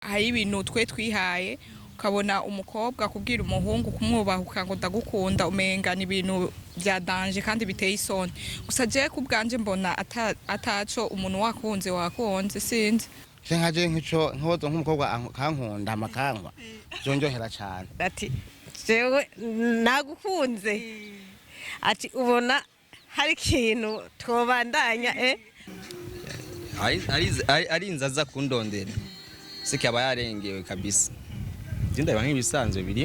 hari ibintu twe twihaye ukabona umukobwa kubwira umuhungu kumwubahuka ngo ndagukunda umenga ni ibintu bya danger kandi biteye isoni gusa je kubwanje mbona ataco umuntu wakunze sinzi nkaje nkozo nk'umukobwa kankunda amakankwa zonjohera cyane ati jewe nagukunze ati ubona hari ikintu twobandanya ari inzaza kundondera sikaba yarengewe kabisa ndaba nk'ibisanzwe biri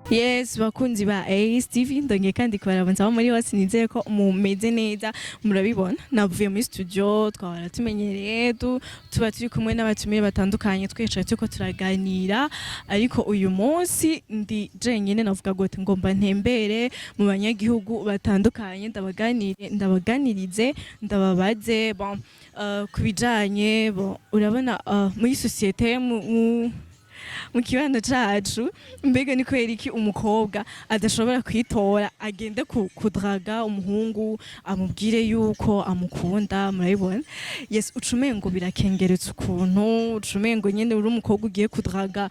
Yes, bakunzi ba TV ndonge kandi kwarabanza abo muri hose nizeye ko mumeze neza murabibona navuye muri studio twabara tumenyereye tuba turi kumwe n'abatumire batandukanye twicaye tuko turaganira ariko uyu munsi ndi jenyine navuga gote ngomba ntembere mu banyagihugu batandukanye ndabaganirize ndababaze kubijanye urabona muri societe mu kibanda cacu mbega ni kwera iki umukobwa adashobora kwitora agende kudraga umuhungu amubwire yuko amukunda murabibona yes ucumengo birakengeretse ukuntu ucumengo nyene uri umukobwa ugiye kudraga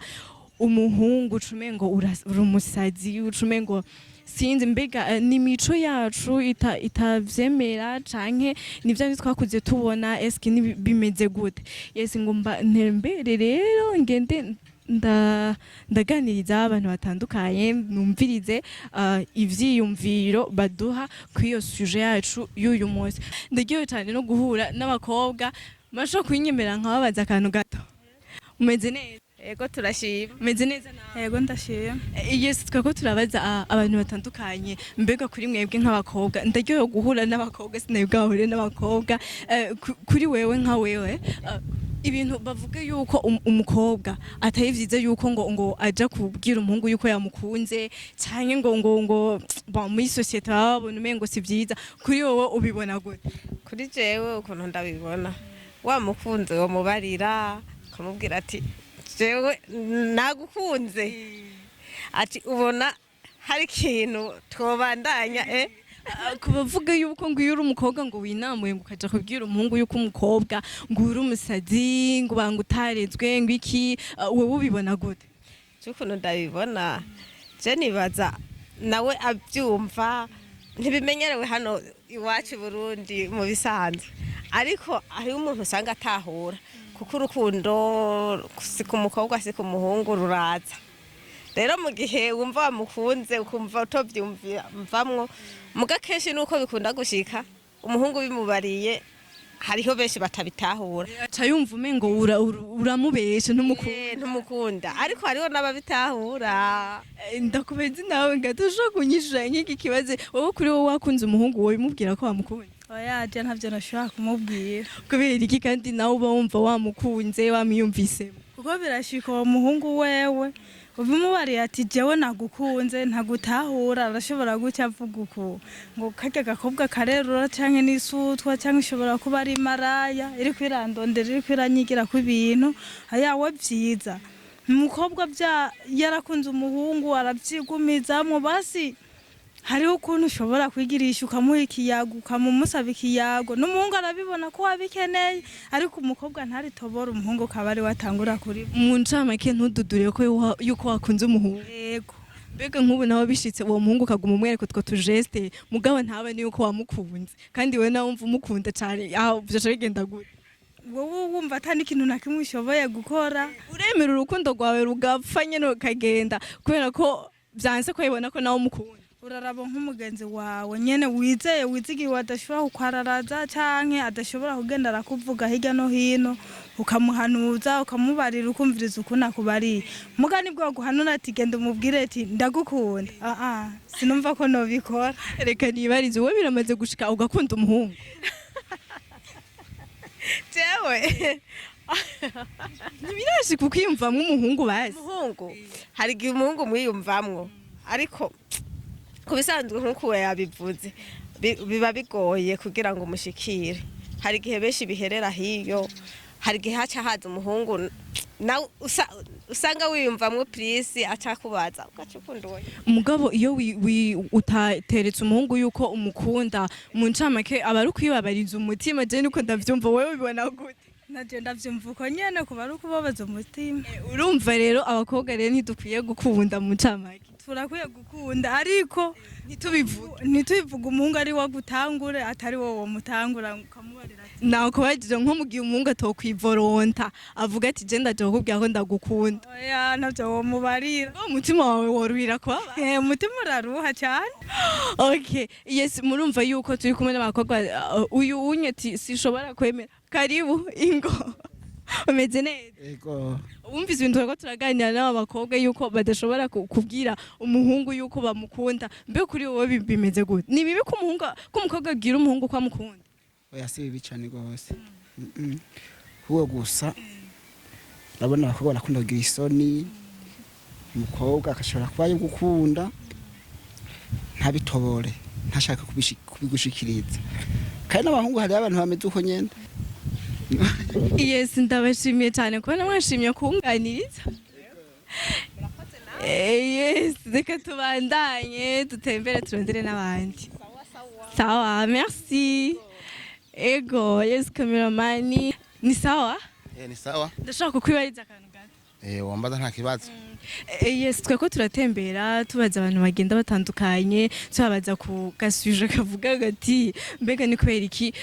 umuhungu ucumengo uri umusazi ucumengo sinzi mbega n'imico yacu itavyemera canke nivyo twakuze tubona eske bimeze gute yes ngomba ntembere rero ngende ndaganiriza abantu batandukanye numvirize ivyiyumviro baduha kwiyo suje yacu y'uyu munsi ndagiye cyane no guhura n'abakobwa masho kwinyemera nkababaza akantu gato umeze neza ego turashima umeze neza nawe ego ndashima yes twako turabaza abantu batandukanye mbega kuri mwebwe nk'abakobwa ndagiye guhura n'abakobwa sinabwahure n'abakobwa kuri wewe nka wewe ibintu bavuga yuko umukobwa atari vyiza yuko ngo aja kubwira umuhungu yuko yamukunze cyane ngo muri societe babona umengo si vyiza kuri wowe ubibona gute kuri jewe ukuntu ndabibona wamukunze wo mubarira kumubwira ati jewe nagukunze ati ubona hari ikintu twobandanya kubavuga yuko ngo iyo uri umukobwa ngo winamuye ngo ukaja kubwira umuhungu yuko umukobwa ngo uri umusazi ngo banga utarezwe ngo iki wowe ubibona gute cyukuntu ndabibona je nibaza nawe abyumva ntibimenyerewe hano iwacu Burundi mu bisanzwe ariko hari umuntu usanga atahura kuko urukundo si ku mukobwa si ku muhungu ruraza rero mu gihe wumva wamukunze ukumva utovyumvamwo muga kenshi nuko bikunda gushika umuhungu bimubariye hariho benshi batabitahura aca yumva umengo uramubeshe ntumukunda ariko hariho n'ababitahura ndakubeze nawe ngatusho kunyishura nk'iki kibazo wowe kuri wowe wakunze umuhungu wowe mubwira ko wamukunze oya je ntavyo nashobora kumubwira kubera iki kandi nawe uba wumva wamukunze wamiyumvise kuko birashika uwo muhungu wewe ubimubariye ati jewe nagukunze ntagutahura arashobora gucya avuga uko ngo kajya gakobwa karerura canke nisutwa canke ishobora kuba ari maraya iri kwirandondera iri kwiranyigira ku ibintu ayawe vyiza umukobwa yarakunze umuhungu aravyigumizamwo basi hariho ukuntu ushobora kwigirisha ukamuha ikiyago ukamumusaba ikiyago n'umuhungu arabibona ko wabikeneye ariko umukobwa ntaritobora umuhungu ukaba ari watangura kuri mu ncamake ntududure ko yuko wakunze umuhungu yego mbega nk'ubu nawe bishitse uwo muhungu ukaguma umwereka utwo tujeste mugabo ntabe ni yuko wamukunze kandi we nawe wumva umukunda cyane vyoca bigenda gute wowe wumva atani ikintu na kimwe ushoboye gukora uremera urukundo rwawe rugapfa nyene rukagenda kubera ko vyanse ko yibona ko nawe umukunda uraraba nk'umugenzi wawe nyene wizeye wizigiwe adashobora kukwararaza canke adashobora kugenda arakuvuga hirya no hino ukamuhanuza ukamubarira ukumviriza ukuntu akubariye muga nibwo guhanura ati genda umubwire ati ndagukunda sinumva ko nobikora reka nibarize wowe biramaze gushika ugakunda umuhungu jewe ntibirashi kukwiyumvamwo umuhungu bazi umuhungu hari igihe umuhungu mwiyumvamwo ariko kubisanzwe nkuko we yabivuze biba bigoye kugira ngo umushikire hari igihe benshi biherera hiyo hari igihe haca haza umuhungu nawe usanga wiyumvamwo purisi acakubaza ugacukunda uwo mugabo iyo utateretse umuhungu yuko umukunda mu ncamake aba ari ukwibabariza umutima je niko ndavyumva wewe ubibona gute naje ndavyumva uko nyene kuba ari ukubabaza umutima urumva rero abakobwa rero ntidukwiye gukunda mu ncamake turakwiye gukunda ariko ntitubivuga umuhungu ari wo gutangure atari wowe mutangura ukamubarira nawe kubajije nko mu gihe umuhungu atokwivoronta avuga ati je ndaje kukubwira ko ndagukunda oya navyo wo mubarira umutima wawe woruhira kubaba umutima uraruha cyane okay yes murumva yuko turi kumwe n'abakobwa uyu unyeti sishobora kwemera karibu ingo umeze neza Ego. Wumvise ibintu ko turaganira n'aba bakobwa yuko badashobora kubwira umuhungu yuko bamukunda mbe kuri wowe bimeze gute ni bibi ko umukobwa agira umuhungu ko amukunda Oya si bibi cyane gose. Huwo gusa urabona abakobwa bakunda kugira isoni umukobwa akashobora kuba gukunda ntabitobore ntashaka kubigushikiriza kandi n'abahungu hari abantu bameze uko nyene yes ndabashimiye cyane kubona mwashimye kunganiriza yes reka tubandanye dutembere turondere n'abandi sawa merci ego yes kameramani ni sawa ni sawa ndashaka kukwibariza akantu gato wambaza nta kibazo yes tweko turatembera tubaza abantu bagenda batandukanye tubabaza ku gasuje kavuga gati mbega ni kwera iki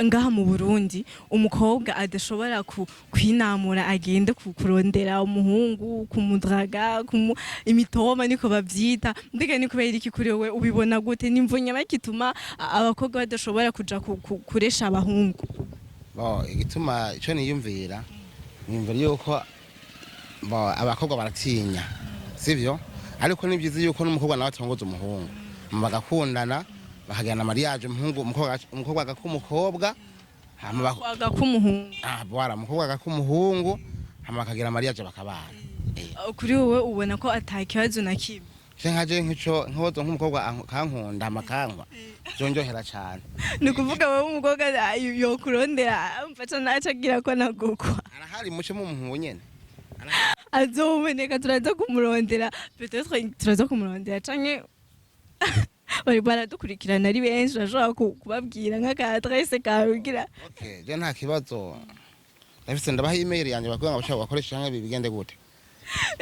ngaha mu Burundi umukobwa adashobora kwinamura agende kurondera umuhungu kumudraga imitoma niko bavyita mbega ni kwera iki kuri wewe ubibona gute nimvunya bakituma abakobwa badashobora kuja kuresha abahungu igituma ico niyumvira nimvira yuko abakobwa baratinya sivyo ariko ni byiza yuko n'umukobwa nawe atongoza umuhungu bagakundana bakagirana mariage umukobwa agakumukobwa agakumuhungu bwara umukobwa agakumuhungu hama bakagira mariage bakabana kuri wowe ubona ko atakibazo na kimwe nkaje nk'uwo nk'umukobwa kankunda amakankwa byonjohera cyane ni kuvuga wowe umukobwa yokurondera mfata nacagira ko nagukwa arahari muce mu muhungu nyene azoboneka turaza kumurondera peut-être turaza kumurondera canke bari baradukurikirana ari benshi urashobora kubabwira nk'aka adresse kawe ugira okay je nta kibazo ndafise ndabaha email yanjye bakubwira ngo bashaka bakoresha canke bigende gute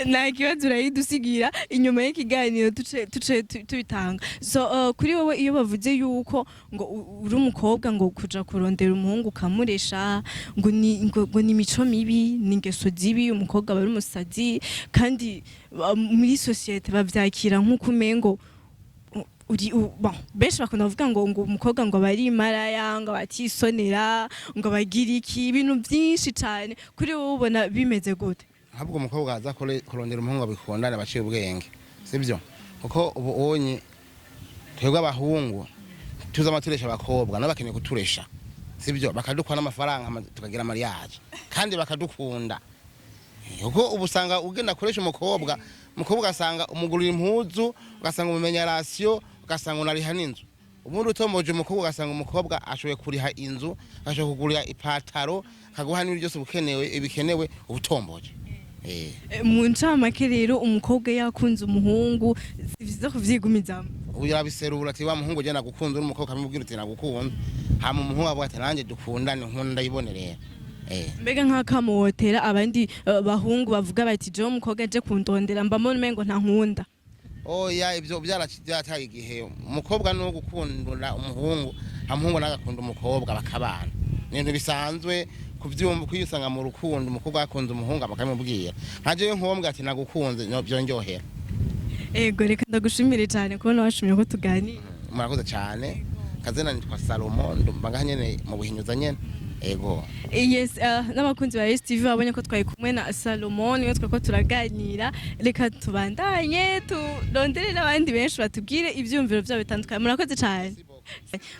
nta kibazo urayidusigira inyuma y'ikiganiro tuce tubitanga so kuri wowe iyo bavuze yuko ngo uri umukobwa ngo kuja kurondera umuhungu ukamuresha ngo ni imico mibi ni ingeso zibi umukobwa bari umusazi kandi muri societe bavyakira nk'uko umengo benshi bakunda kuvuga ngo umukobwa ngo bari imaraya ngo batisonera ngo bagira iki ibintu byinshi cyane kuri wowe ubona bimeze gute ahubwo umukobwa aza kurondera umuhungu abikundana baciye ubwenge sibyo kuko ubu onye twebwe abahungu tuza amaturesha abakobwa nabo bakeneye kuturesha sibyo bakadukwa n'amafaranga tukagira mariage kandi bakadukunda kuko ubu usanga ugenda kuresha umukobwa asanga umugurira impuzu ugasanga umumenya ratio ugasanga unariha n'inzu ubundi utomboje umukobwa ugasanga umukobwa ashoboye kuriha inzu ashoboye kugurira ipataro akaguha n'ibintu byose ibikenewe ubutomboje mu ncamake rero umukobwa yakunze umuhungu sivyiza kuvyigumizamo urabiserura ati wa muhungu je nagukunze uri umukobwa amubwira uti nagukunze hama umuhungu avuga ati nanjye dukundane nkunda ndayibonerera mbega nk'akamotera abandi bahungu bavuga bati je umukobwa aje kundondera mbamo umengo nta nkunda oya ibyo byataye igihe umukobwa no gukundura umuhungu umuhungu nagakunda umukobwa bakabana n'ibintu bisanzwe kuvyumva kuyusanga mu rukundo umukobwa akunze umuhungu bakamubwira nkaje nkombwa ati nagukunze byonjohera ego reka ndagushimire cyane kubona washimye ko tuganira murakoze cyane kazena nitwa Salomo ndumva nyene mu buhinyuza nyene ego yes n'abakunzi ba STV babonye ko twaye kumwe na Salomo niwe twako turaganira reka tubandanye turondere n'abandi benshi batubwire ivyumviro byabo bitandukanye murakoze cyane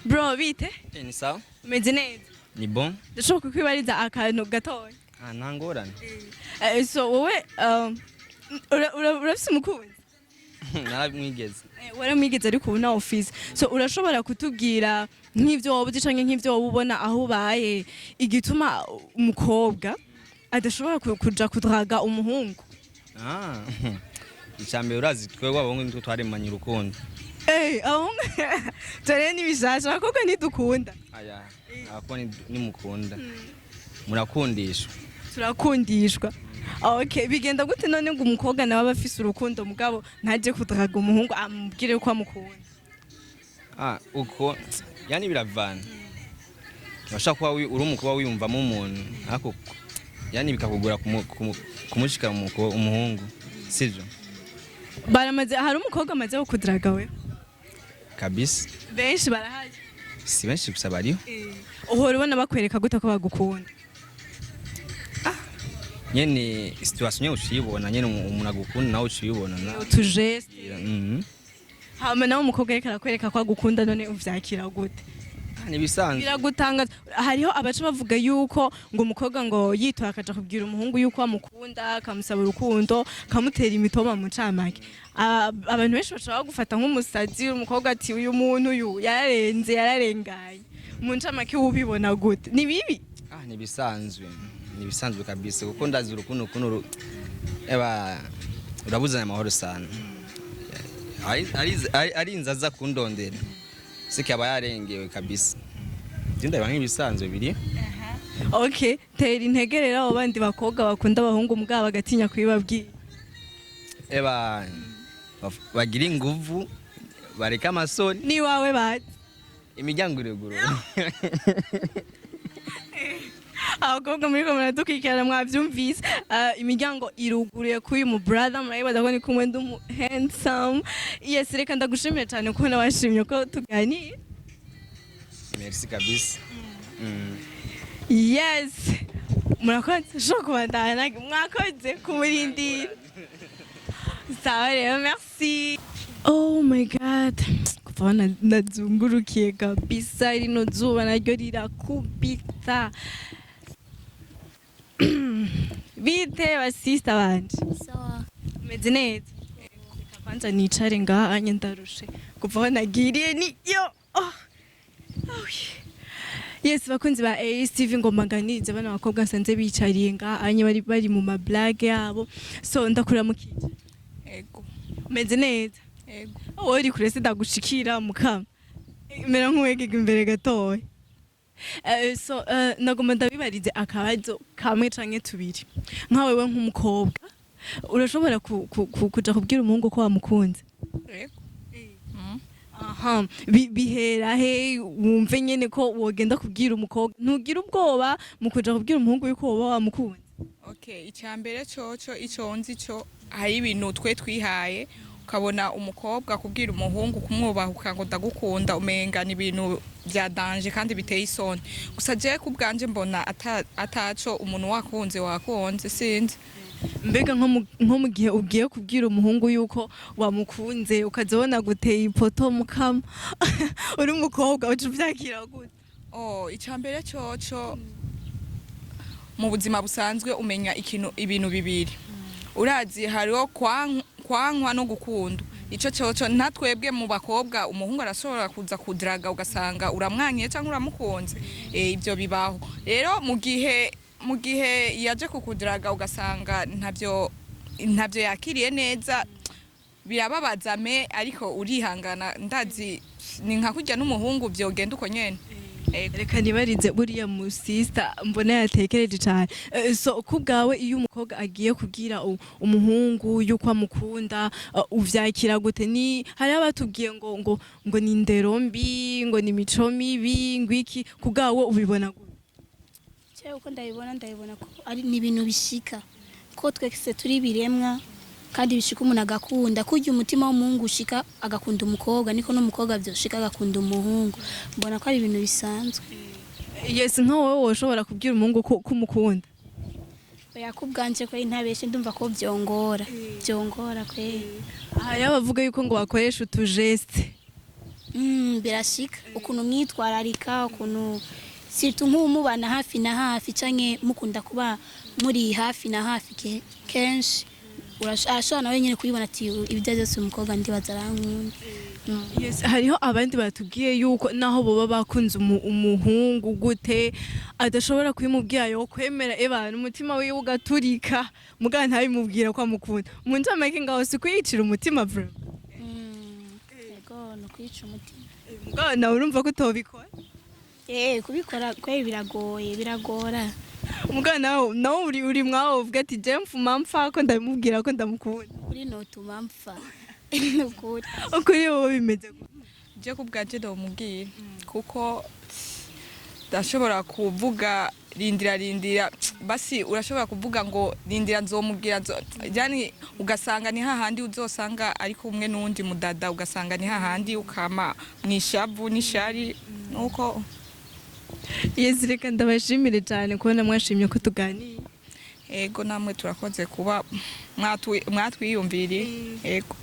bro bite ni sawa umeze neza ni bon ndashobora kukwibariza akantu gatoya ntangorane so wowe urafise umukunzi naramwigeze waramwigeze ariko ubu na office so urashobora kutubwira nk'ivyo wowe uzi canke nk'ivyo wowe ubona aho ubaye igituma umukobwa adashobora kuja kudraga umuhungu? Icambere urazi twebwe abahungu nitwe twaremanye urukundo. Abahungu tore n'ibishasha abakobwa ntidukunda. Aya abakobwa nimukunda murakundishwa. Turakundishwa. Okay, bigenda gute none ngo umukobwa nawe abafise urukundo mugabo ntaje kudraga umuhungu amubwire ko amukunda? Uko yani biravana. Bashaka kuba uri umukobwa wiyumvamo umuntu ariko yani bikakugura kumushika umuhungu sivyo? Baramaze hari umukobwa amaze kudraga we? Kabisa. Benshi barahaje. Si benshi gusa bariho. Uhora ubona bakwereka gute ko bagukunda? Nyene situation yo ucibona nyene umuntu agukunda nawe ucibona na utujeste. Hama nawe umukobwa reka arakwereka ko agukunda none uvyakira gute? Nibisanzwe. Biragutangaza. Hariho abaca bavuga yuko ngo umukobwa ngo yitwa akaja kubwira umuhungu yuko amukunda akamusaba urukundo kamutera imitoma mu camake. Abantu benshi bashaka gufata nk'umusazi umukobwa ati uyu muntu uyu yararengaye. Mu camake ubibona gute? Ni bibi? Nibisanzwe. Nibisanzwe kabisa kuko ndazi urukundo kuno urabuzanya amahoro sana. Ari inzaza kundondera. Siki aba yarengewe kabisa. Ndinda banga ibisanzwe biri. Okay, tera integerera abo bandi bakobwa bakunda abahungu mugabo bagatinya kwibabwira. Bagira inguvu bareka amasoni. Ni wawe bati. Imiryango ireguru. Abakobwa muri ko muradukikira mwavyumvise imiryango iruguruye kuri mu brother murayibaza ko ni kumwe ndumu handsome. Yes, reka ndagushimira cyane ko nabashimye ko tuganira. Merci kabisa. Yes. Murakoze shoko kubandana mwakoze kumurindira. Sawa rero, merci. Oh my god. Kuvana ndazungurukiye kabisa rino zuba naryo rirakubita. Bite basista banje? Sawa. Meze neza? Kwanza nicare ngaha anye ndarushe. Kuva nagiriye ni yo. Yes, bakunzi ba ASTV ngoma nganirize bana bakobwa nsanze bicariye ngaha anye bari mu mablage yabo. So ndakuramukije. Ego. Meze neza? Ego. Ori kurese ndagushikira mukama. Mera nkuwegega imbere gatoya. So nagomba ndabibarize akabazo kamwe canke tubiri. Nkawe we nk'umukobwa urashobora kuja kubwira umuhungu ko wamukunze? Ego. Bihera he wumve nyene ko wogenda kubwira umukobwa ntugira ubwoba mu kuja kubwira umuhungu yuko woba wamukunze? Okay, icambere coco iconzi cyo hari ibintu twe twihaye ukabona umukobwa kubwira umuhungu kumwubahuka ngo ndagukunda umenga ni ibintu bya danger kandi biteye isoni. Gusa je kubganje mbona ataco umuntu wakunze sinzi. Mbega nko mu gihe ugiye kubwira umuhungu yuko wamukunze ukazabona guteye ipoto mukama uri umukobwa uca uvyakira gute? Icambere coco mu buzima busanzwe umenya ibintu bibiri. Urazi hariho kwankwa no gukunda. Ico coco ntatwebwe mu bakobwa umuhungu arashobora kuza kudraga ugasanga uramwankiye cyangwa uramukunze. Ibyo bibaho. Rero mu gihe yaje kukudraga ugasanga ntavyo yakiriye neza birababaza ariko urihangana ndazi ni nka kujya n'umuhungu byogenda uko nyene. Reka nibarize buriya mu sister mbona yatekereje cyane. So kubgawe iyo umukobwa agiye kubwira umuhungu yuko amukunda uvyakira gute? Ni hari abatubwiye ngo ni ndero mbi ngo ni mico mibi ngwiki kubgawe ubibona gute? Cyo uko ndabibona ko ari ni ibintu bishika ko twese turi biremwa kandi bishika umuntu agakunda kujya umutima w'umuhungu ushika agakunda umukobwa niko n'umukobwa byoshika agakunda umuhungu. Mbona ko ari ibintu bisanzwe. Yes, nka wowe woshobora kubwira umuhungu ko umukunda? Yakubganje ko intabeshe ndumva ko byongora kwe. Hari abavuga yuko ngo bakoresha utujeste. Birashika ukuntu mwitwararika ukuntu situ nk'umubana hafi na hafi canke mukunda kuba muri hafi na hafi kenshi urashobora nawe nyene kuyibona ati ibyo byose umukobwa ndibaza arankunda. Yes, hariho abandi batubwiye yuko naho boba bakunze umuhungu gute adashobora kubimubwira yo kwemera ebana umutima wiwe ugaturika mugana ntabimubwira ko amukunda umuntu amake ngaho si kwiyicira umutima bro. Yego no kwica umutima. Mugana nawe urumva ko utobikora? Kubikora kwe biragora. Mugana nawe uri mwaho uvuga ati je mfuma mpfa ko ndabimubwira ko ndamukunda. Kuri no tumamfa. Ukuri wowe bimeze gute? Je kubwaje ndamubwira kuko ndashobora kuvuga rindira basi urashobora kuvuga ngo rindira nzomubwira yani ugasanga ni hahandi uzosanga ari kumwe n'undi mudada ugasanga ni hahandi ukama mwishavu nishari nuko. Yes, reka ndabashimire cyane kubona mwashimye ko tuganiye. Ego namwe turakoze kuba mwatwiyumviriye. Ego.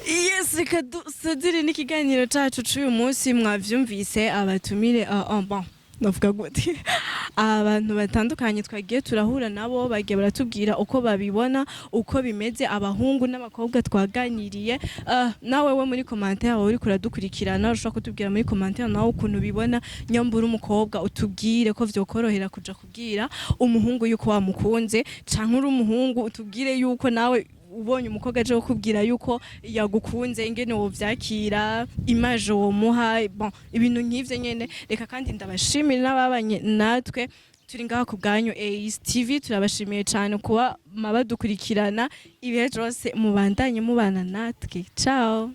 Yes, reka dusazire n'ikiganiro cacu c'uyu munsi mwavyumvise abatumire bon navuga gute abantu batandukanye twagiye turahura nabo bagiye baratubwira uko babibona uko bimeze abahungu n'abakobwa twaganiriye nawe we muri commentaire wawe uri kuradukurikirana ushaka kutubwira muri commentaire nawe ukuntu bibona nyambura umukobwa utubwire ko vyokorohera kuja kubwira umuhungu yuko wamukunze canke uri umuhungu utubwire yuko nawe ubonye umukobwa aje kukubwira yuko yagukunze ingene wo vyakira image wo muha bon ibintu nk'ivyo nyene reka kandi ndabashimira n'ababanye natwe turi ngaha ku bwanyu AS TV turabashimiye cyane kuba mabadukurikirana ibihe byose mubandanye mubana natwe ciao.